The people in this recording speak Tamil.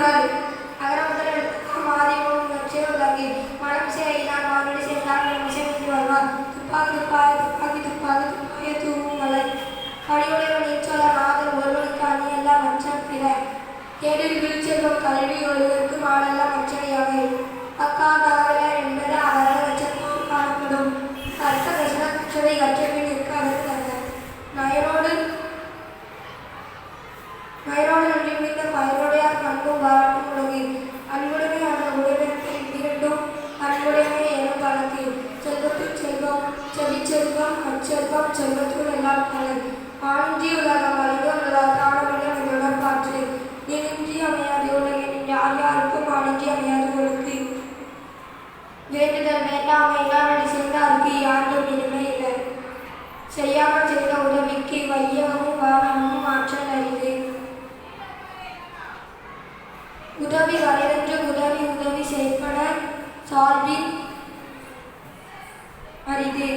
திருக்குறள். அகர முதல எழுத்தெல்லாம் ஆதிபகவன் முதற்றே உலகு. மனம் செய்யினான் மானுடி செய்தான் மனமிசை முந்தி வருவார். துப்பாது துப்பாகி துப்பாய தூவும் மலை. பணிவுடையவன் ஈச்சொலர் நாதர் ஒருவனுக்கு அணி எல்லாம் மற்றம் பிற. கேடில் விழுச்செல்வம் கல்வி ஒருவருக்கு மாடெல்லாம் மற்றவையாவை. அக்காதவரர் என்பது அவரது லட்சத்தோடு காணப்படும். கற்க கசன கற்றவை கற்றபின் நிற்க அதற்கு அல்ல. நயரோடு நன்றி முடிந்த பயிரோடையார் பண்பும் பாராட்டும் உலகு. அன்புடைமை அந்த உடைமைக்கு இரண்டும் அன்புடைமை எனும் கணக்கு. செல்வத்துள் செல்வம் செவிச்செல்வம் அச்செல்வம் செல்வத்துள் எல்லாம் கலை. ஆணின்றி உலகம் அழகு உள்ளதால் காணவில்லை இதனுடன் காற்று. நீரின்றி அமையாது உலகின் யார் யாருக்கும் ஆணின்றி அமையாது ஒழுக்கு. வேண்டுதல் வேண்டாமை இல்லாமல் சேர்ந்த அருக்கு யாண்டும் இனிமை இல்லை. செய்யாமல் செய்த உதவிக்கு வையகமும் வானமும் ஆற்றல் அறிவு. உதவி வரையென்று உதவி செய்பட சால்பின் அரிது.